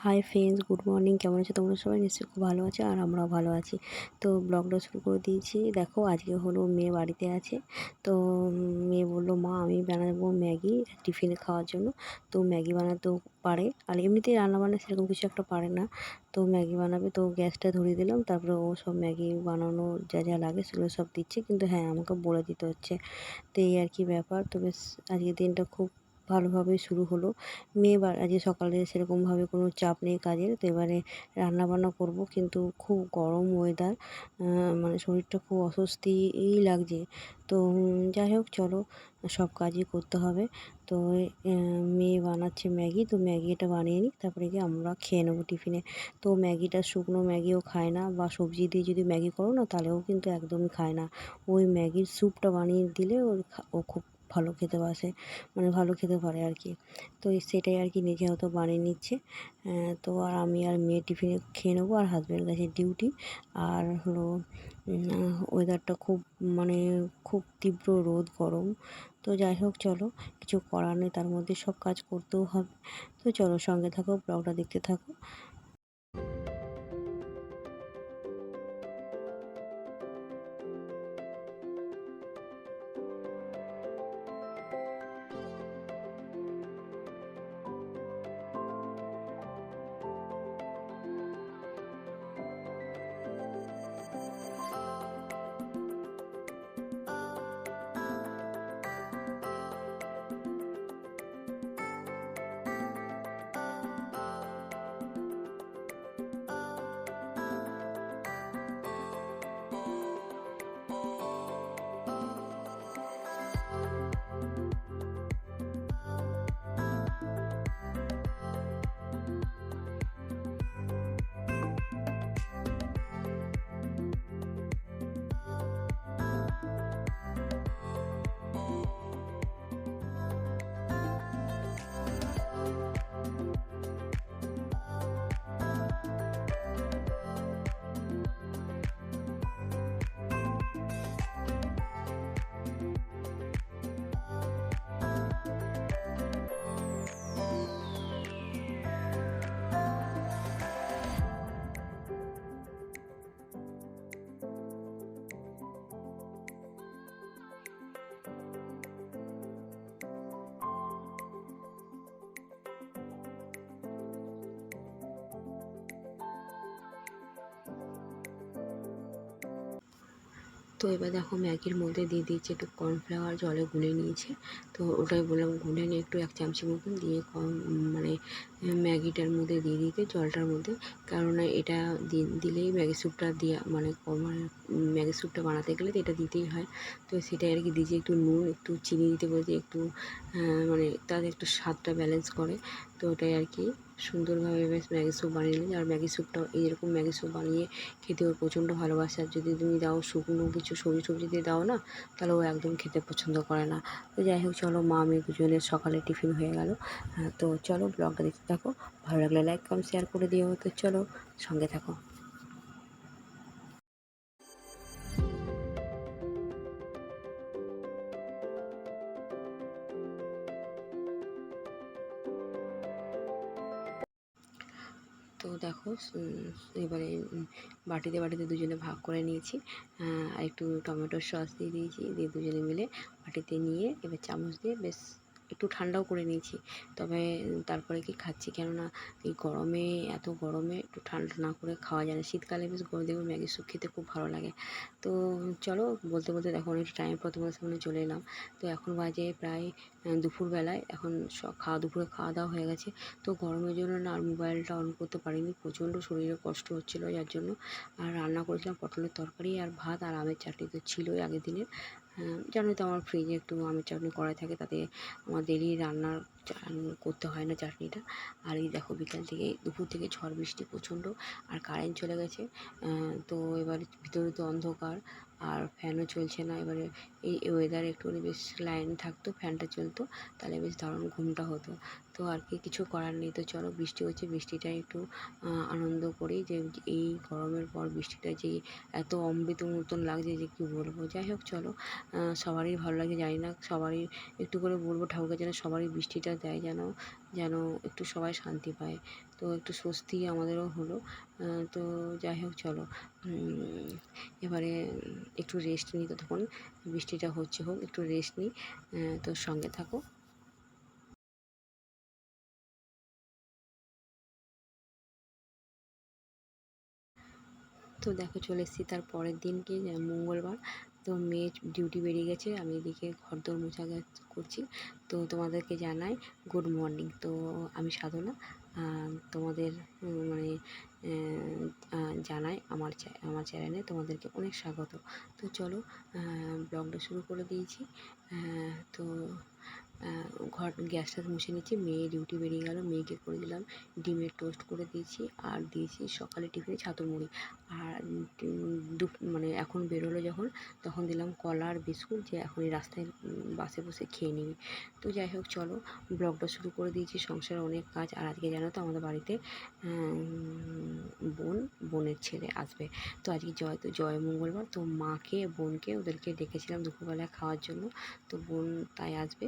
Hi friends, good morning. কেমন আছো তোমরা সবাই? নিশ্চয়ই খুব ভালো আছো, আর আমরাও ভালো আছি। তো ব্লগটা শুরু করে দিয়েছি। দেখো, আজকে হলো মেয়ে বাড়িতে আছে। তো মেয়ে বললো, মা আমি বানাবো ম্যাগি টিফিনে খাওয়ার জন্য। তো ম্যাগি বানাতেও পারে, আর এমনিতেই রান্নাবান্না সেরকম কিছু একটা পারে না। তো ম্যাগি বানাবে, তো গ্যাসটা ধরিয়ে দিলাম। তারপরে ও সব ম্যাগি বানানো যা যা লাগে সেগুলো সব দিচ্ছে, কিন্তু হ্যাঁ, আমাকে বলে দিতে হচ্ছে। তো এই আর কি ব্যাপার। তো বেশ আজকের দিনটা খুব ভালোভাবেই শুরু হলো। আজকে সকালে সেরকমভাবে কোনো চাপ নেই কাজের। তো এবারে রান্নাবান্না করব, কিন্তু খুব গরম ওয়েদার, মানে শরীরটা খুব অস্বস্তিই লাগছে। তো যাই হোক, চলো সব কাজই করতে হবে। তো মেয়ে বানাচ্ছে ম্যাগি, তো ম্যাগিটা বানিয়ে নিই, তারপরে গিয়ে আমরা খেয়ে নেবো টিফিনে। তো ম্যাগিটা শুকনো ম্যাগিও খায় না, বা সবজি দিয়ে যদি ম্যাগি করো না, তাহলেও কিন্তু একদমই খায় না। ওই ম্যাগির স্যুপটা বানিয়ে দিলে ও খুব ভালো খেতে বাসে, মানে ভালো খেতে পারে আর কি। তো সেটাই আর কি নিজে হয়তো বানিয়ে নিচ্ছে। তো আর আমি আর মেয়ে টিফিনে খেয়ে নেবো, আর হাজব্যান্ড গেছে ডিউটি। আর হলো ওয়েদারটা খুব, মানে খুব তীব্র রোদ গরম। তো যাই হোক, চলো, কিছু করার নেই, তার মধ্যে সব কাজ করতেও হবে। তো চলো, সঙ্গে থাকো, ব্লগটা দেখতে থাকো। তো এবার দেখো, ম্যাগির মধ্যে দিয়ে দিয়েছি একটু কর্নফ্লাওয়ার, জলে গুলে নিয়েছে। তো ওটাই বললাম, গুলে নিয়ে একটু 1 চামচি মতন দিয়ে মানে ম্যাগিটার মধ্যে দিয়ে দিতে, জলটার মধ্যে। কেননা এটা দিলেই ম্যাগি স্যুপটা দিয়া মানে মানে ম্যাগি স্যুপটা বানাতে গেলে তো এটা দিতেই হয়। তো সেটাই আর কি দিয়েছি। একটু নুন, একটু চিনি দিতে বলেছি, একটু মানে তাদের একটু স্বাদটা ব্যালেন্স করে। তো ওটাই আর কি, সুন্দরভাবে বেশ ম্যাগি স্যুপ বানিয়ে নিই। আর ম্যাগি স্যুপটাও এইরকম ম্যাগি স্যুপ বানিয়ে খেতে ওর প্রচণ্ড ভালোবাসে। আর যদি তুমি দাও শুকনো কিছু সবজি দিয়ে দাও না, তাহলে ও একদম খেতে পছন্দ করে না। তো যাই হোক, চলো, মা আমি দুজনের সকালে টিফিন হয়ে গেল। তো চলো, ব্লগটা দেখতে থাকো। ভালো লাগলে লাইক কমেন্ট শেয়ার করে দিও। তো চলো, সঙ্গে থাকো। তো দেখো, এবারে বাটিতে বাটিতে দুজনে ভাগ করে নিয়েছি। আর একটু টমেটোর সস দিয়ে দিয়েছি, দিয়ে দুজনে মিলে বাটিতে নিয়ে এবার চামচ দিয়ে বেশ একটু ঠান্ডাও করে নিয়েছি। তবে তারপরে কি খাচ্ছি, কেননা এই গরমে, এত গরমে একটু ঠান্ডা না করে খাওয়া যায় না। শীতকালে বেশ দেখবো ম্যাগি স্যুপ খেতে খুব ভালো লাগে। তো চলো, বলতে বলতে দেখো অনেকটা টাইম পর তোমাদের সামনে চলে এলাম। তো এখন বাজে প্রায় দুপুরবেলায়। এখন দুপুরে খাওয়া দাওয়া হয়ে গেছে। তো গরমের জন্য না আর মোবাইলটা অন করতে পারিনি, প্রচণ্ড শরীরে কষ্ট হচ্ছিলো যার জন্য। আর রান্না করেছিলাম পটলের তরকারি আর ভাত, আর আমের চাটনি তো ছিলই আগের দিনের। জানোই তো, আমার ফ্রিজে একটু আমের চাটনি করা থাকে, তাতে আমার ডেলি রান্নার করতে হয় না চাটনিটা। আর এই দেখো, বিকাল থেকে দুপুর থেকে ঝড় বৃষ্টি প্রচণ্ড, আর কারেন্ট চলে গেছে। তো এবার ভিতরে তো অন্ধকার, আর ফ্যানও চলছে না। এবারে এই ওয়েদারে একটুখানি বেশ লাইন থাকতো, ফ্যানটা চলতো, তাহলে বেশ দারুণ ঘুমটা হতো। তো আর কি, কিছু করার নেই। তো চলো, বৃষ্টি হচ্ছে, বৃষ্টিটা একটু আনন্দ করি, যে এই গরমের পর বৃষ্টিটা যে এত অমৃত মতন লাগছে যে কী বলবো। যাই হোক, চলো, সবারই ভালো লাগে জানি না, সবারই একটু করে বলবো ঠাকুরকে যেন সবারই বৃষ্টিটা দেয়, যেন যেন একটু সবাই শান্তি পায়। তো একটু স্বস্তি আমাদেরও হলো। তো যাই হোক চলো এবারে একটু রেস্ট নিই, ততক্ষণ বৃষ্টিটা হোক একটু রেস্ট নিই। তো সঙ্গে থাকো। তো দেখো চলে এসেছি তার পরের দিনকে, মঙ্গলবার। তো মেয়ে ডিউটি বেরিয়ে গেছে, আমি এদিকে ঘরদোর মোছা করছি। তো তোমাদেরকে জানাই গুড মর্নিং। তো আমি সাধনা, তোমাদের মানে জানাই আমার চ্যানেলে তোমাদেরকে অনেক স্বাগত। তো চলো ব্লগটা শুরু করে দিয়েছি। তো গ্যাসটা মুছে নিচ্ছি, মেয়ে ডিউটি বেরিয়ে গেল, মেয়েকে করে দিলাম ডিমের টোস্ট করে দিয়েছি, আর দিয়েছি সকালে টিফিনে ছাতু মুড়ি। আর মানে এখন বেরোলো যখন, তখন দিলাম কলা আর বিস্কুট, যে এখন এই রাস্তায় বাসে বসে খেয়ে নিবি। তো যাই হোক চলো ব্লগটা শুরু করে দিয়েছি। সংসারে অনেক কাজ। আর আজকে জানো তো আমাদের বাড়িতে বোনের ছেলে আসবে। তো আজকে জয় মঙ্গলবার, তো মাকে বোনকে ওদেরকে ডেকেছিলাম দুপুরবেলায় খাওয়ার জন্য। তো বোন তাই আসবে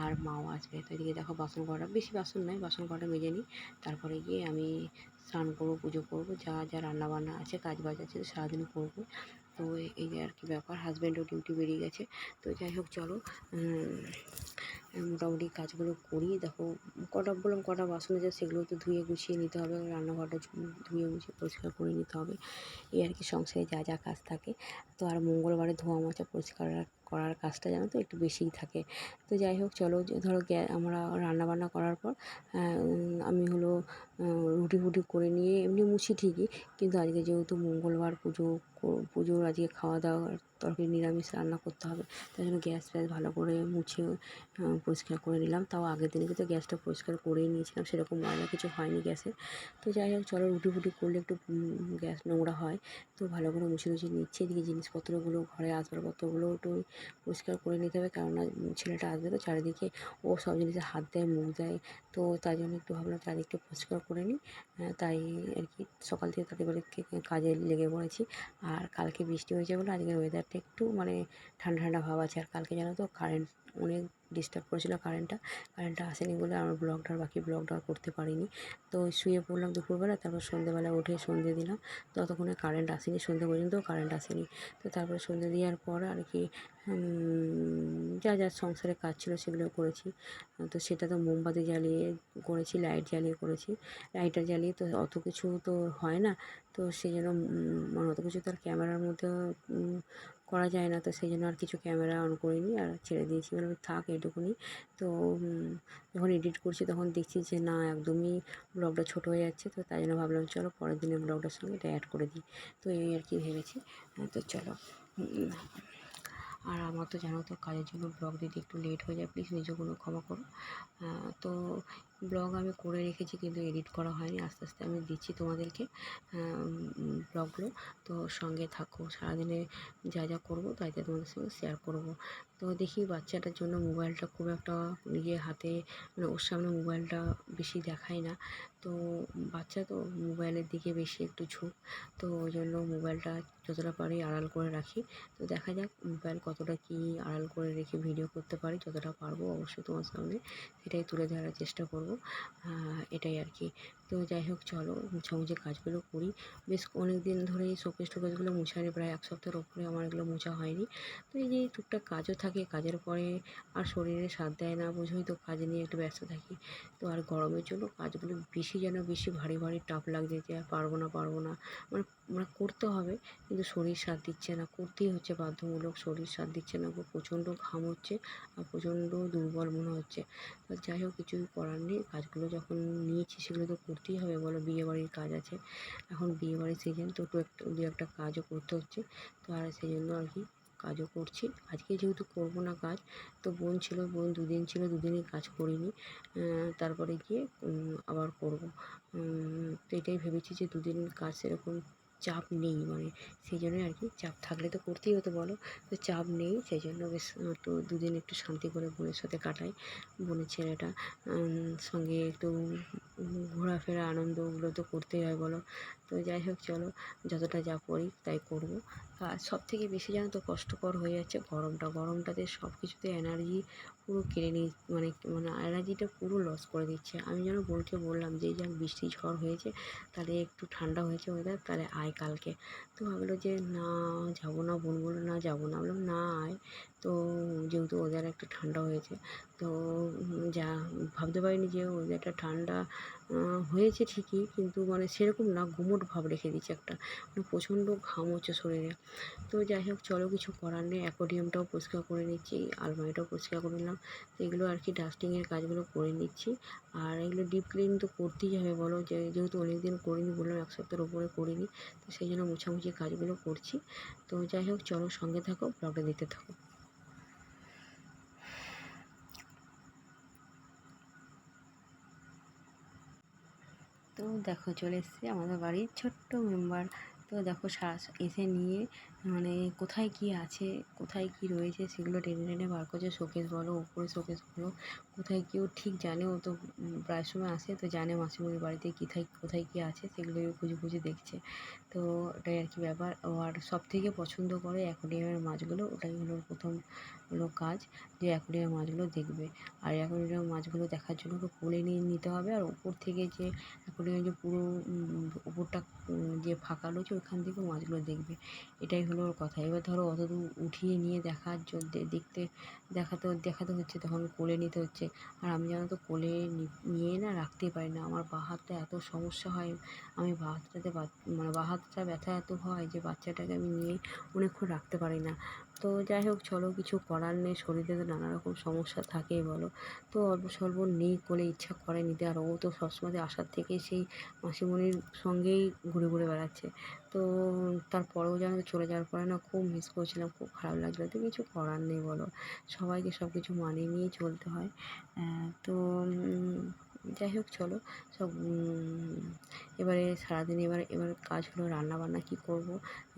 আর মাও আসবে। তো এদিকে দেখো বাসন কটা, বেশি বাসন নয়, বাসন কটা মেজে নিই, তারপরে গিয়ে আমি স্নান করবো, পুজো করবো, যা যা রান্নাবান্না আছে কাজ বাজ আছে সারাদিন করবো। তো এই যে আর কি ব্যাপার। হাজব্যান্ডও ডিউটি বেরিয়ে গেছে। তো যাই হোক চলো মোটামুটি কাজগুলো করি। দেখো কটা বাসন আছে, সেগুলো তো ধুয়ে গুছিয়ে নিতে হবে, রান্নাঘরটা ধুয়ে মুছিয়ে পরিষ্কার করে নিতে হবে। এই আর কি সংসারে যা যা কাজ থাকে। তো আর মঙ্গলবারে ধোয়া মোছা পরিষ্কার করার কাজটা জানো তো একটু বেশিই থাকে। তো যাই হোক চলো, ধরো আমরা রান্নাবান্না করার পর আমি হলো রুটি ফুটি করে নিয়ে এমনি মুছি ঠিকই, কিন্তু আজকে যেহেতু মঙ্গলবার পুজোর আজকে খাওয়া দাওয়ার তরকারি নিরামিষ রান্না করতে হবে, তাই জন্য গ্যাস ফ্যাস ভালো করে মুছে পরিষ্কার করে নিলাম। তাও আগের দিনে কিন্তু গ্যাসটা পরিষ্কার করেই নিয়েছিলাম, সেরকম ময়লা কিছু হয়নি গ্যাসে। তো যাই হোক চলো, রুটি ফুটি করলে একটু গ্যাস নোংরা হয়, তো ভালো করে মুছে নিচ্ছে। এদিকে জিনিসপত্রগুলো, ঘরে আসবাবপত্রগুলো একটু পরিষ্কার করে নিতে হবে, কেননা ছেলেটা আসবে তো চারিদিকে ও সব জিনিসে হাত দেয়, মুখ দেয়। তো তাই জন্য একটু ভাবলাম চারিদিকটা পরিষ্কার করে নিই। তাই আর কি সকাল থেকে তাদের কাজে লেগে পড়েছি। আর কালকে বৃষ্টি হয়েছে বলে আজকের ওয়েদারটা একটু মানে ঠান্ডা ঠান্ডা ভাব আছে। আর কালকে জানো তো কারেন্ট অনেক ডিস্টার্ব করেছিল, কারেন্টটা আসেনি বলে আমার বাকি ব্লগটা করতে পারিনি। তো শুয়ে পড়লাম দুপুরবেলা, তারপর সন্ধ্যেবেলা উঠে সন্ধ্যে দিলাম। ততক্ষণে কারেন্ট আসেনি, সন্ধ্যে পর্যন্ত কারেন্ট আসেনি। তো তারপরে সন্ধ্যে দেওয়ার পর আর কি যা যা সংসারে কাজ ছিল সেগুলো করেছি। তো সেটা তো মোমবাতি জ্বালিয়ে করেছি, লাইট জ্বালিয়ে করেছি। লাইটার জ্বালিয়ে তো অত কিছু তো হয় না, তো সেই জন্য মানে অত কিছু তো আর ক্যামেরার মধ্যে করা যায় না। তো সেই জন্য আর কিছু ক্যামেরা অন করিনি, আর ছেড়ে দিয়েছি, মানে থাক এটুকুনি। তো যখন এডিট করছি তখন দেখছি যে না একদমই ব্লগটা ছোটো হয়ে যাচ্ছে। তো তাই জন্য ভাবলাম চলো পরের দিনের ব্লগটার সঙ্গে এটা অ্যাড করে দিই। তো এই আর কি ভেবেছি। তো চলো আর আমার তো জানো তো কাজের জন্য ব্লগ দিতে একটু লেট হয়ে যায়, প্লিজ নিজেগুলো ক্ষমা করো। তো ব্লগ আমি করে রেখেছি কিন্তু এডিট করা হয়নি, আস্তে আস্তে আমি দিচ্ছি তোমাদেরকে ব্লগগুলো। তো সঙ্গে থাকো, সারাদিনে যা যা করবো তাই তাই তোমাদের সঙ্গে শেয়ার করবো। তো দেখি বাচ্চাটার জন্য মোবাইলটা খুব একটা নিজের হাতে, মানে ওর সামনে মোবাইলটা বেশি দেখাই না। তো বাচ্চা তো মোবাইলের দিকে বেশি একটু ঝোঁক, তো ওই জন্য মোবাইলটা যতটা পারি আড়াল করে রাখি। তো দেখা যাক মোবাইল কতটা কী আড়াল করে রেখে ভিডিও করতে পারি, যতটা পারবো অবশ্যই তোমার সামনে সেটাই তুলে ধরার চেষ্টা করব। এটাই আর কি। তো যাই হোক চলো মুছামুছি কাজগুলো করি। বেশ অনেক দিন ধরেই শোকেস টোকেসগুলো মোছানি, প্রায় এক সপ্তাহের ওপরে আমার এগুলো মোছা হয়নি। তো এই যে টুকটাক কাজও থাকে, কাজের পরে আর শরীরে সাথ দেয় না, বোঝোই তো কাজ নিয়ে একটু ব্যস্ত থাকি। তো আর গরমের জন্য কাজগুলো বেশি ভারী টাফ লাগছে, যে আর পারবো না মানে মানে করতে হবে, কিন্তু শরীর সাথ দিচ্ছে না, করতেই হচ্ছে বাধ্যমূলক, শরীর সাথ দিচ্ছে না, প্রচণ্ড ঘাম হচ্ছে আর প্রচণ্ড দুর্বল মনে হচ্ছে। তো যাই হোক কিছুই করার নেই, কাজগুলো যখন নিয়েছি সেগুলো তো করতেই হবে, বলো বিয়েবাড়ির কাজ আছে, এখন বিয়েবাড়ির সিজন, তো দু একটা কাজও করতে হচ্ছে। তো আর সেই জন্য আর কি কাজও করছি। আজকে যেহেতু করবো না কাজ, তো বোন দুদিন ছিল, দুদিনই কাজ করিনি। তারপরে গিয়ে আবার করব। তো এটাই ভেবেছি যে দুদিন কাজ সেরকম চাপ নেই, মানে সেই জন্যই আর কি, চাপ থাকলে তো করতেই হতো বলো, তো চাপ নেই, সেই জন্য বেশ একটু দুদিন একটু শান্তি করে বোনের সাথে কাটাই। বোনের ছেলেটা সঙ্গে একটু ঘোরাফেরা আনন্দগুলো তো করতেই হয় বলো। তো যাই হোক চলো, যতটা যা করি তাই করব। আর সবথেকে বেশি জানো তো কষ্টকর হয়ে যাচ্ছে গরমটাতে সব কিছুতে এনার্জি পুরো কেড়ে নিয়ে মানে মানে এনার্জিটা পুরো লস করে দিচ্ছে। আমি যেন বোনকে বললাম যে যাক বৃষ্টি ঝড় হয়েছে, তাহলে একটু ঠান্ডা হয়েছে ওয়েদার, তাহলে আয় কালকে। তো ভাবলো যে না যাবো না, বোন বললো না যাবো না, বললাম না আয়। তো যেহেতু ওয়েদার একটু ঠান্ডা হয়েছে, তো যা ভাবতে পারিনি যে ওয়েদারটা ঠান্ডা হয়েছে ঠিকই, কিন্তু মানে সেরকম না, গুমোট ভাব রেখে দিচ্ছে একটা, মানে প্রচণ্ড ঘাম হচ্ছে শরীরে। তো যাই হোক চলো, কিছু করার নেই। অ্যাকোয়ারিয়ামটাও পরিষ্কার করে নিচ্ছি, আলমারিটাও পরিষ্কার করে নিলাম। তো এগুলো আর কি ডাস্টিংয়ের কাজগুলো করে নিচ্ছি। আর এগুলো ডিপ ক্লিন তো করতেই হবে বলো, যেহেতু অনেক দিন করিনি, বললাম 1 সপ্তাহের উপরে করিনি, তো সেই জন্য মোছামুছি কাজগুলো করছি। তো যাই হোক চলো, সঙ্গে থাকো, ব্লগটা দিতে থাকো। তো দেখো চলে এসেছি আমাদের বাড়ির ছোট্ট মেম্বার। তো দেখো এসে নিয়ে মানে কোথায় কি আছে, কোথায় কি রয়েছে সেগুলো টেনে টেনে বার করছে। শোকেস বলো, উপরে শোকেস বলো, কোথায় কেউ ঠিক জানে, ও তো প্রায় সময় আসে, তো জানে মাসিমণির বাড়িতে কোথায় কি আছে সেগুলো খুঁজে খুঁজে দেখছে। তো ওটাই আর কি ব্যাপার। ও আর সব থেকে পছন্দ করে অ্যাকোয়ারিয়ামের মাছগুলো, ওটাই হলো প্রথম হলো কাজ, যে অ্যাকোয়ারিয়ামের মাছগুলো দেখবে। আর অ্যাকোয়ারিয়ামের মাছগুলো দেখার জন্য ওকে কোলে নিয়ে নিতে হবে, আর উপর থেকে যে অ্যাকোয়ারিয়ামের যে পুরো উপরটা যে ফাঁকা রয়েছে ওখান থেকে মাছগুলো দেখবে। এটাই হলো ওর কথা। এবার ধরো অতদূর উঠিয়ে নিয়ে দেখতে দেখাতে হচ্ছে, তখন কোলে নিতে হচ্ছে। আর আমি জানো তো কোলে নিয়ে না রাখতেই পারি না, আমার বাঁ হাতটা এত সমস্যা হয়। আমি বাঁ হাতটাতে মানে বাঁ হাতটা ব্যথা এত হয় যে বাচ্চাটাকে আমি নিয়ে অনেকক্ষণ রাখতে পারি না। তো যাই হোক চলো, কিছু করার নেই, শরীরে তো নানা রকম সমস্যা থাকেই বলো। তো অল্প স্বল্প নেই কোলে, ইচ্ছা করে নিতে। আর ও তো সবসময় আসার থেকে সেই মাসিমণির সঙ্গেই ঘুরে ঘুরে বেড়াচ্ছে। তো তারপরেও যেন চলে যাওয়ার পরে না খুব মিস করছিলাম, খুব খারাপ লাগছিলো। তো কিছু করার নেই বলো, সবাইকে সব কিছু মানিয়ে নিয়েই চলতে হয়। তো যাই হোক চলো, সব এবারে সারাদিন এবার কাজ হলো রান্নাবান্না কী করব।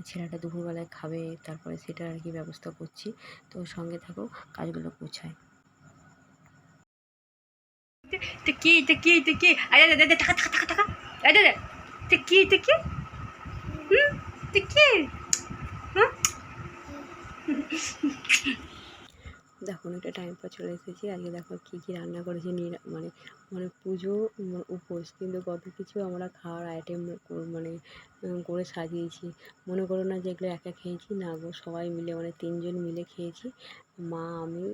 ছেলেটা দুপুরবেলায় খাবে, তারপরে সেটা আর কি ব্যবস্থা করছি। তো সঙ্গে থাকো, কাজগুলো গোছাই। টিকি আরে দে দে টাকা টাকা টাকা টাকা আরে দে টিকি টিকি হুম। দেখো অনেকটা টাইম পর চলে এসেছি। আজকে দেখো কী কী রান্না করেছি, মানে মানে পুজো উপোস, কিন্তু কত কিছু আমরা খাওয়ার আইটেম মানে করে সাজিয়েছি। মনে করো না যেগুলো একা খেয়েছি, না গো, সবাই মিলে মানে 3 জন মিলে খেয়েছি, মা, আমি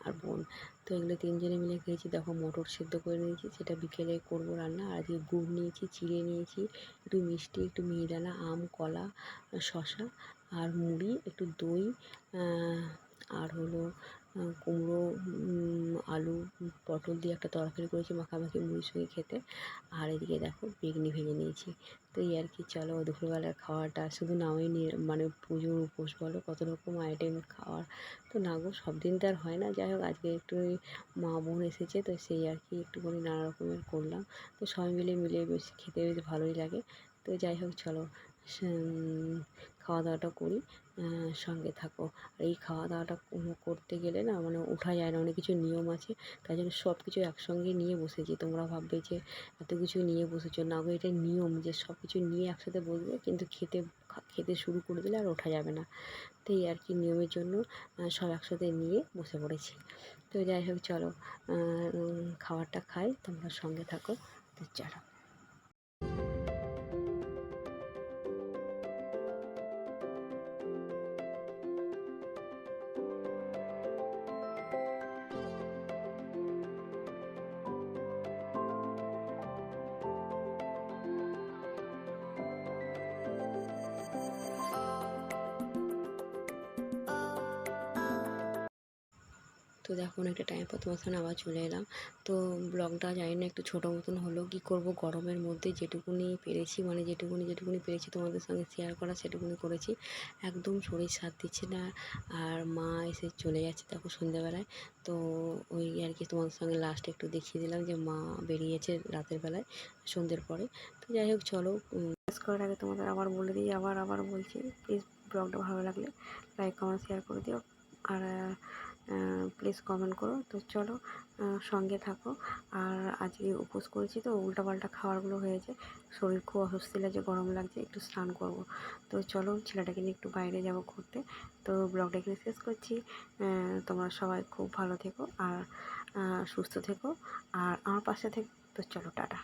আর বোন। তো এগুলো 3 জনে মিলে খেয়েছি। দেখো মটর সেদ্ধ করে নিয়েছি, সেটা বিকেলে করবো রান্না। আর আজকে গুড় নিয়েছি, চিড়ে নিয়েছি, একটু মিষ্টি, একটু মিহিদানা, আম, কলা, শসা আর মুড়ি, একটু দই, আর হলো কুমড়ো, আলু, পটল দিয়ে একটা তরকারি করেছি মাখামাখি মুড়ির সঙ্গে খেতে। আর এদিকে দেখো বেগনি ভেজে নিয়েছি। তো এই আর কি, চলো দুপুরবেলার খাওয়াটা শুধু নামই মানে পুজোর উপোস বলো, কত রকম আইটেম খাওয়ার। তো না গো, সব দিন তো আর হয় না। যাই হোক আজকে একটু মা বোন এসেছে, তো সেই আর কি একটুখানি নানা রকমের করলাম। তো সবাই মিলে বেশ খেতে বেশ ভালোই লাগে। তো যাই হোক চলো, খাওয়া দাওয়াটা করি, সঙ্গে থাকো। আর এই খাওয়া দাওয়াটা করতে গেলে না মানে ওঠা যায় না, অনেক কিছু নিয়ম আছে, তাই জন্য সব কিছু একসঙ্গে নিয়ে বসেছি। তোমরা ভাববে যে এত কিছু নিয়ে বসেছো, না গো, এটা নিয়ম যে সব কিছু নিয়ে একসাথে বসবে, কিন্তু খেতে শুরু করে দিলে আর ওঠা যাবে না। তো এই আর কি নিয়মের জন্য সব একসাথে নিয়ে বসে পড়েছি। তো যাই হোক চলো, খাবারটা খাই, তোমরা সঙ্গে থাকো। তো চলো। তো দেখো অনেকটা টাইম পর তোমার সামনে আবার চলে এলাম। তো ব্লগটা জানি না একটু ছোটো মতন হলো, কী করব, গরমের মধ্যে যেটুকুনি পেরেছি, মানে যেটুকুনি পেরেছি তোমাদের সঙ্গে শেয়ার করা সেটুকুনি করেছি। একদম শরীর সাথ দিচ্ছে না। আর মা এসে চলে যাচ্ছে দেখো সন্ধ্যেবেলায়। তো ওই আর কি তোমাদের সঙ্গে লাস্টে একটু দেখিয়ে দিলাম যে মা বেরিয়েছে রাতের বেলায়, সন্ধ্যের পরে। তো যাই হোক চলো, শেষ করার আগে তোমাদের আবার বলে দিই, আবার বলছি, প্লিজ ব্লগটা ভালো লাগলে লাইক কমেন্ট শেয়ার করে দিও। আর প্লিজ কমেন্ট করো। তো চলো সঙ্গে থাকো। আর আজকে উপোস করেছি তো উল্টাপাল্টা খাবারগুলো হয়েছে, শরীর খুব অস্বস্তি লাগছে, গরম লাগছে, একটু স্নান করব। তো চলো ছেলেটাকে নিয়ে একটু বাইরে যাব ঘুরতে। তো ব্লগটা এখানে শেষ করছি। তোমরা সবাই খুব ভালো থেকো আর সুস্থ থেকো আর আমার পাশে থেকো। তো চলো টাটা।